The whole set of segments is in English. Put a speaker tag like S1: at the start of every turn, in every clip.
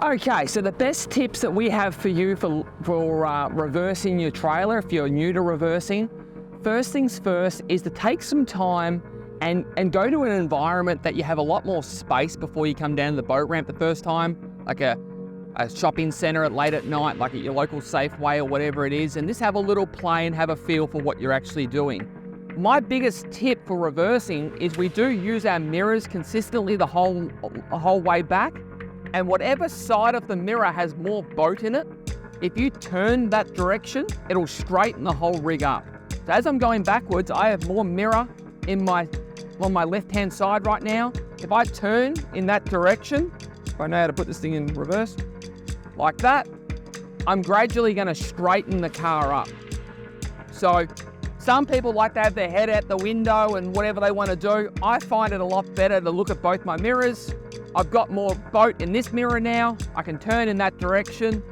S1: Okay, so the best tips that we have for you for reversing your trailer, if you're new to reversing, first things first is to take some time and go to an environment that you have a lot more space before you come down to the boat ramp the first time, like a shopping center late at night, like at your local Safeway or whatever it is, and just have a little play and have a feel for what you're actually doing. My biggest tip for reversing is we do use our mirrors consistently the whole way back, and whatever side of the mirror has more boat in it, if you turn that direction, it'll straighten the whole rig up. So as I'm going backwards, I have more mirror on my left-hand side right now. If I turn in that direction, if I know how to put this thing in reverse, like that, I'm gradually going to straighten the car up. So some people like to have their head out the window and whatever they want to do. I find it a lot better to look at both my mirrors. I've got more boat in this mirror now. I can turn in that direction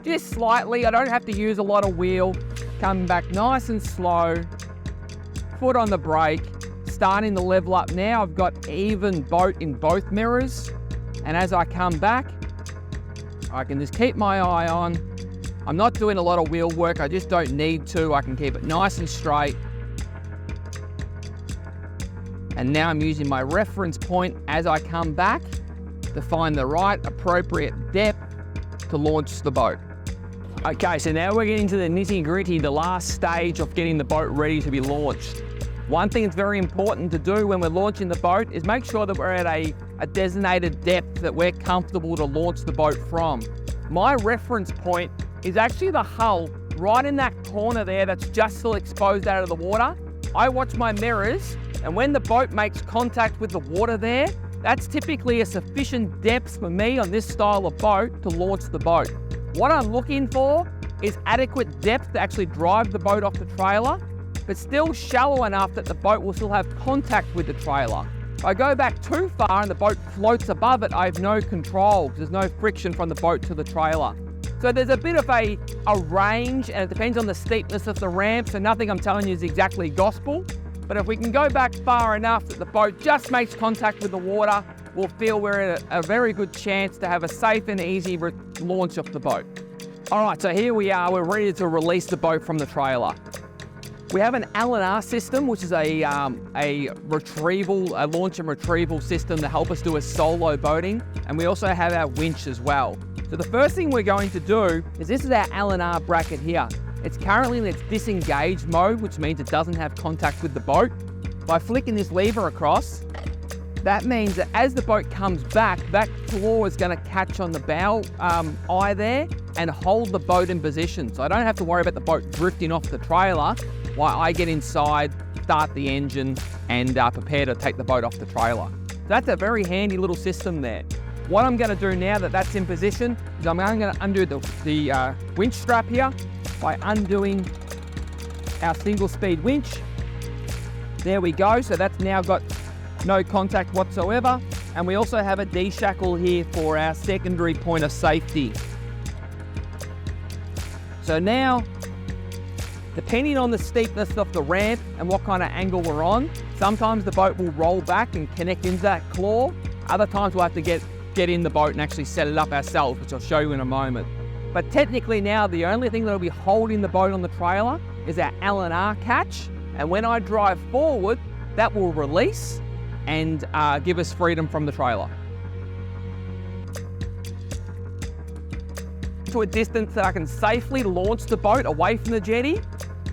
S1: just slightly. I don't have to use a lot of wheel. Coming back nice and slow, foot on the brake, starting to level up now. I've got even boat in both mirrors. And as I come back, I can just keep my eye on. I'm not doing a lot of wheel work. I just don't need to. I can keep it nice and straight. And now I'm using my reference point as I come back to find the right appropriate depth to launch the boat. Okay, so now we're getting to the nitty-gritty, the last stage of getting the boat ready to be launched. One thing that's very important to do when we're launching the boat is make sure that we're at a designated depth that we're comfortable to launch the boat from. My reference point is actually the hull right in that corner there that's just still exposed out of the water. I watch my mirrors, and when the boat makes contact with the water there, that's typically a sufficient depth for me on this style of boat to launch the boat. What I'm looking for is adequate depth to actually drive the boat off the trailer, but still shallow enough that the boat will still have contact with the trailer. If I go back too far and the boat floats above it, I have no control because there's no friction from the boat to the trailer. So there's a bit of a range, and it depends on the steepness of the ramp, so nothing I'm telling you is exactly gospel. But if we can go back far enough that the boat just makes contact with the water, we'll feel we're in a very good chance to have a safe and easy launch of the boat. All right, so here we are, we're ready to release the boat from the trailer. We have an L R system, which is a launch and retrieval system to help us do a solo boating. And we also have our winch as well. So the first thing we're going to do is this is our L R bracket here. It's currently in its disengaged mode, which means it doesn't have contact with the boat. By flicking this lever across, that means that as the boat comes back, that claw is going to catch on the bow eye there and hold the boat in position. So I don't have to worry about the boat drifting off the trailer while I get inside, start the engine, and prepare to take the boat off the trailer. So that's a very handy little system there. What I'm going to do now that that's in position is I'm going to undo the winch strap here by undoing our single speed winch. There we go, so that's now got no contact whatsoever. And we also have a D-shackle here for our secondary point of safety. So now, depending on the steepness of the ramp and what kind of angle we're on, sometimes the boat will roll back and connect into that claw. Other times we'll have to get in the boat and actually set it up ourselves, which I'll show you in a moment. But technically now, the only thing that will be holding the boat on the trailer is our L R catch. And when I drive forward, that will release and give us freedom from the trailer. To a distance that I can safely launch the boat away from the jetty,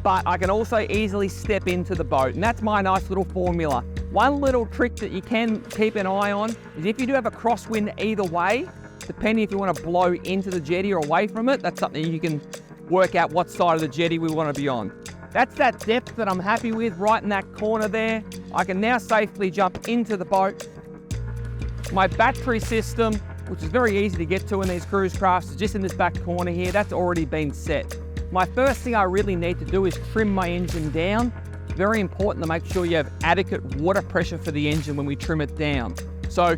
S1: but I can also easily step into the boat. And that's my nice little formula. One little trick that you can keep an eye on is if you do have a crosswind either way, depending if you want to blow into the jetty or away from it, that's something you can work out what side of the jetty we want to be on. That's that depth that I'm happy with right in that corner there. I can now safely jump into the boat. My battery system, which is very easy to get to in these cruise crafts, is just in this back corner here. That's already been set. My first thing I really need to do is trim my engine down. Very important to make sure you have adequate water pressure for the engine when we trim it down. So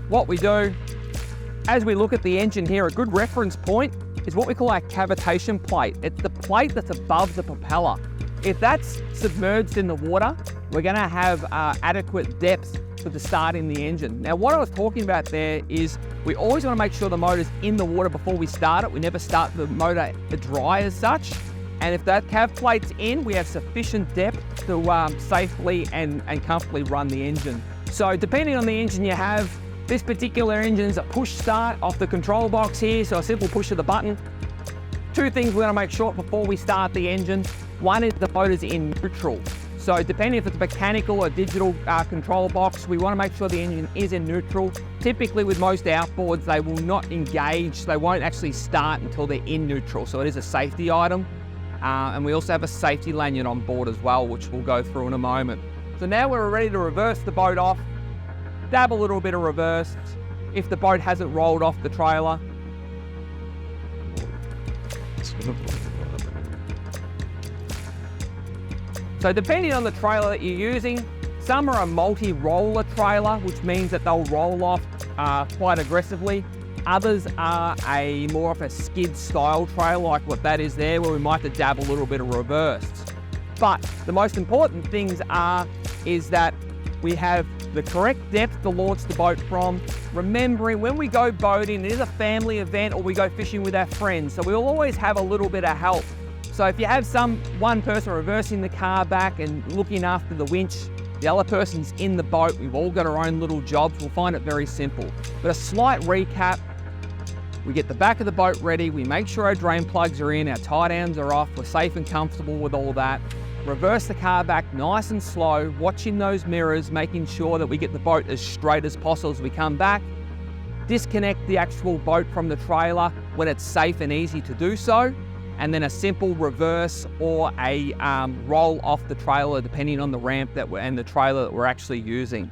S1: what we do, as we look at the engine here, a good reference point is what we call our cavitation plate. It's the plate that's above the propeller. If that's submerged in the water, we're going to have adequate depth for the starting the engine. Now, what I was talking about there is we always want to make sure the motor's in the water before we start it. We never start the motor dry as such. And if that cav plate's in, we have sufficient depth to safely and comfortably run the engine. So depending on the engine you have, this particular engine is a push start off the control box here, so a simple push of the button. Two things we're going to make sure before we start the engine. One is the motor's in neutral. So depending if it's a mechanical or digital control box, we want to make sure the engine is in neutral. Typically with most outboards, they will not engage, they won't actually start until they're in neutral. So it is a safety item. And we also have a safety lanyard on board as well, which we'll go through in a moment. So now we're ready to reverse the boat off, dab a little bit of reverse if the boat hasn't rolled off the trailer. So depending on the trailer that you're using, some are a multi-roller trailer, which means that they'll roll off quite aggressively. Others are more of a skid style trailer, like what that is there, where we might have to dab a little bit of reverse. But the most important things is that we have the correct depth to launch the boat from. Remembering when we go boating, it is a family event or we go fishing with our friends, so we'll always have a little bit of help. So if you have one person reversing the car back and looking after the winch, the other person's in the boat, we've all got our own little jobs, we'll find it very simple. But a slight recap, we get the back of the boat ready, we make sure our drain plugs are in, our tie downs are off, we're safe and comfortable with all that. Reverse the car back nice and slow, watching those mirrors, making sure that we get the boat as straight as possible as we come back. Disconnect the actual boat from the trailer when it's safe and easy to do so. And then a simple reverse or a roll off the trailer depending on the ramp and the trailer that we're actually using.